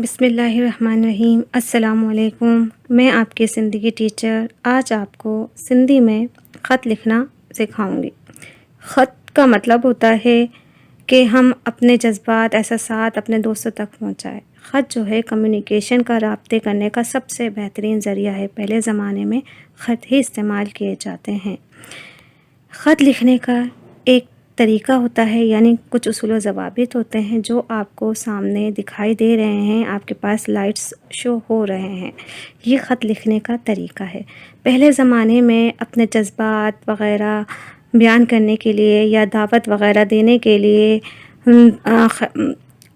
بسم اللہ الرحمن الرحیم۔ السلام علیکم، میں آپ کی سندھی کی ٹیچر آج آپ کو سندھی میں خط لکھنا سکھاؤں گی۔ خط کا مطلب ہوتا ہے کہ ہم اپنے جذبات احساسات اپنے دوستوں تک پہنچائیں۔ خط جو ہے کمیونیکیشن کا رابطے کرنے کا سب سے بہترین ذریعہ ہے۔ پہلے زمانے میں خط ہی استعمال کیے جاتے ہیں۔ خط لکھنے کا ایک طریقہ ہوتا ہے، یعنی کچھ اصول و ضوابط ہوتے ہیں جو آپ کو سامنے دکھائی دے رہے ہیں، آپ کے پاس لائٹس شو ہو رہے ہیں۔ یہ خط لکھنے کا طریقہ ہے۔ پہلے زمانے میں اپنے جذبات وغیرہ بیان کرنے کے لیے یا دعوت وغیرہ دینے کے لیے،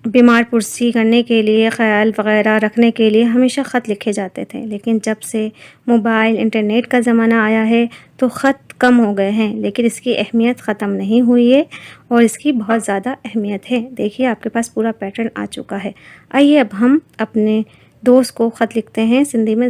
بیمار پرسی کرنے کے لیے، خیال وغیرہ رکھنے کے لیے ہمیشہ خط لکھے جاتے تھے، لیکن جب سے موبائل انٹرنیٹ کا زمانہ آیا ہے تو خط کم ہو گئے ہیں، لیکن اس کی اہمیت ختم نہیں ہوئی ہے اور اس کی بہت زیادہ اہمیت ہے۔ دیکھیے آپ کے پاس پورا پیٹرن آ چکا ہے۔ آئیے اب ہم اپنے دوست کو خط لکھتے ہیں۔ سندھی میں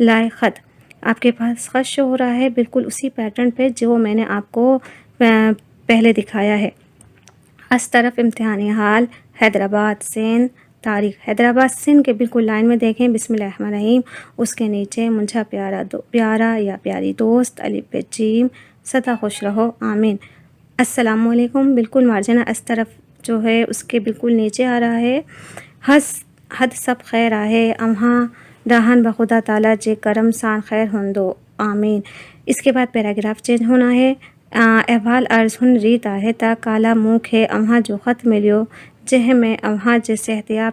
لائے خط۔ آپ کے پاس خط شو ہو رہا ہے بالکل اسی پیٹرن پہ جو میں نے آپ کو پہلے دکھایا ہے۔ اس طرف امتحانی حال حیدرآباد سندھ تاریخ۔ حیدرآباد سندھ کے بالکل لائن میں دیکھیں، بسم اللہ الرحمن الرحیم، اس کے نیچے منجھا پیارا یا پیاری دوست، الف ب جیم، سدا خوش رہو آمین۔ السلام علیکم بالکل مارجنا اس طرف جو ہے اس کے بالکل نیچے آ رہا ہے۔ حد سب خیر آہے امہاں ڈاہن بخدا تعالیٰ جے کرم سان خیر ہوندو آمین۔ اس کے بعد پیراگراف چینج ہونا ہے۔ احوال عرض ہن ریت آہے تا کالا منہ کھے امہاں جو خط ملیو جنہیں میں امہاں جے صحتیاب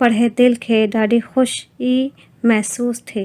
پڑھے دل کھے ڈاڈی خوشی محسوس تھے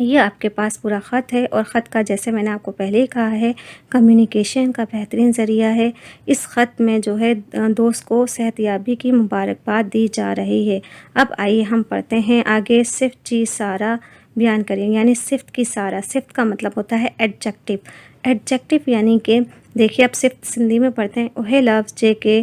یہ آپ کے پاس پورا خط ہے، اور خط کا جیسے میں نے آپ کو پہلے ہی کہا ہے کمیونیکیشن کا بہترین ذریعہ ہے۔ اس خط میں جو ہے دوست کو صحتیابی کی مبارکباد دی جا رہی ہے۔ اب آئیے ہم پڑھتے ہیں آگے۔ صفت جی سارا بیان کریں، یعنی صفت کی سارا۔ صفت کا مطلب ہوتا ہے ایڈجیکٹو۔ ایڈجیکٹو یعنی کہ دیکھیے اب صفت سندھی میں پڑھتے ہیں، اہے لفظ جے کے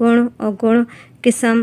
گن اور گن قسم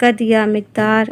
قد یا مقدار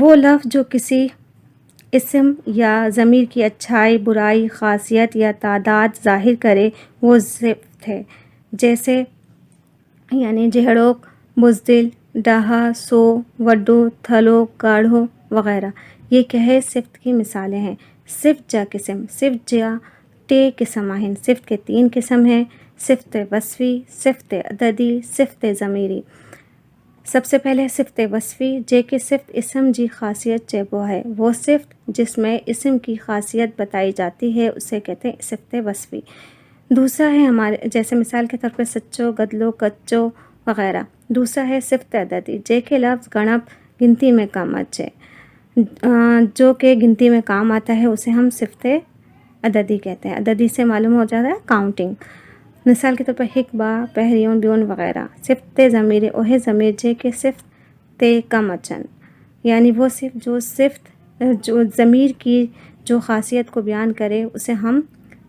وہ لفظ جو کسی اسم یا ضمیر کی اچھائی، برائی، خاصیت یا تعداد ظاہر کرے وہ صفت ہے۔ جیسے یعنی جہڑوک، بزدل، ڈاہا، سو، وڈو، تھلو، گاڑھو وغیرہ، یہ کہے صفت کی مثالیں ہیں۔ صفت جا قسم۔ صفت جا ٹے قسم آہن۔ صفت کے 3 قسم ہیں: صفت وصفی، صفت عددی، صفت ضمیری۔ سب سے پہلے صفت وصفی جے کہ صفت اسم جی خاصیت چیبو ہے۔ وہ صفت جس میں اسم کی خاصیت بتائی جاتی ہے اسے کہتے ہیں صفت وصفی۔ دوسرا ہے ہمارے جیسے مثال کے طور پہ سچو، گدلو، کچو وغیرہ۔ دوسرا ہے صفت عددی جے کہ لفظ گنپ گنتی میں کم اچے، جو کہ گنتی میں کام آتا ہے اسے ہم صفت عددی کہتے ہیں۔ عددی سے معلوم ہو جاتا ہے کاؤنٹنگ۔ مثال کے طور پر ہک، با، پہریون، بیون وغیرہ۔ صفت ضمیری اوہے ضمیر جے کہ صفت تے کم اچن، یعنی وہ صفت جو ضمیر کی جو خاصیت کو بیان کرے اسے ہم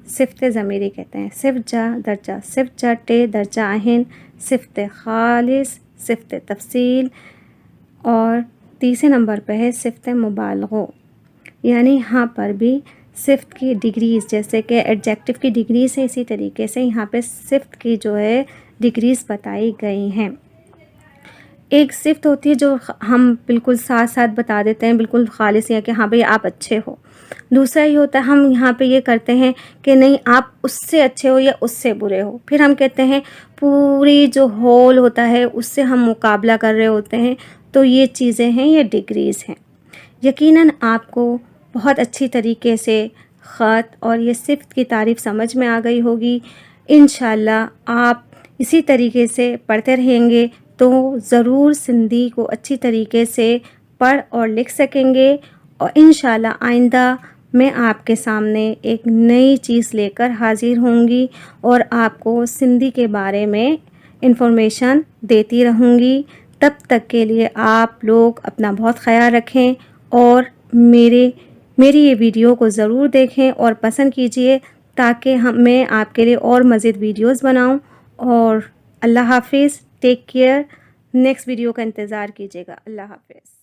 صفت ضمیری کہتے ہیں۔ صفت جا درجہ۔ صفت جا ٹے درجہ آہن: صفت خالص، صفت تفصیل، اور تیسرے نمبر پہ ہے صفت مبالغہ، یعنی یہاں پر بھی صفت کی ڈگریز، جیسے کہ ایڈجیکٹو کی ڈگریز ہے اسی طریقے سے یہاں پہ صفت کی جو ہے ڈگریز بتائی گئی ہیں۔ ایک صفت ہوتی ہے جو ہم بالکل ساتھ ساتھ بتا دیتے ہیں، بالکل خالص، یا کہ ہاں بھئی آپ اچھے ہو۔ دوسرا یہ ہوتا ہے ہم یہاں پہ یہ کرتے ہیں کہ نہیں آپ اس سے اچھے ہو یا اس سے برے ہو، پھر ہم کہتے ہیں پوری جو ہول ہوتا ہے اس سے ہم مقابلہ کر رہے ہوتے ہیں، تو یہ چیزیں ہیں، یہ ڈگریز ہیں۔ یقیناً آپ کو بہت اچھی طریقے سے خط اور یہ صفت کی تعریف سمجھ میں آ گئی ہوگی۔ انشاءاللہ آپ اسی طریقے سے پڑھتے رہیں گے تو ضرور سندھی کو اچھی طریقے سے پڑھ اور لکھ سکیں گے، اور انشاءاللہ آئندہ میں آپ کے سامنے ایک نئی چیز لے کر حاضر ہوں گی اور آپ کو سندھی کے بارے میں انفارمیشن دیتی رہوں گی. تب تک کے لیے آپ لوگ اپنا بہت خیال رکھیں اور میری یہ ویڈیو کو ضرور دیکھیں اور پسند کیجئے تاکہ میں آپ کے لیے اور مزید ویڈیوز بناؤں. اور اللہ حافظ. Take care. نیکسٹ ویڈیو کا انتظار کیجیے گا. اللہ حافظ.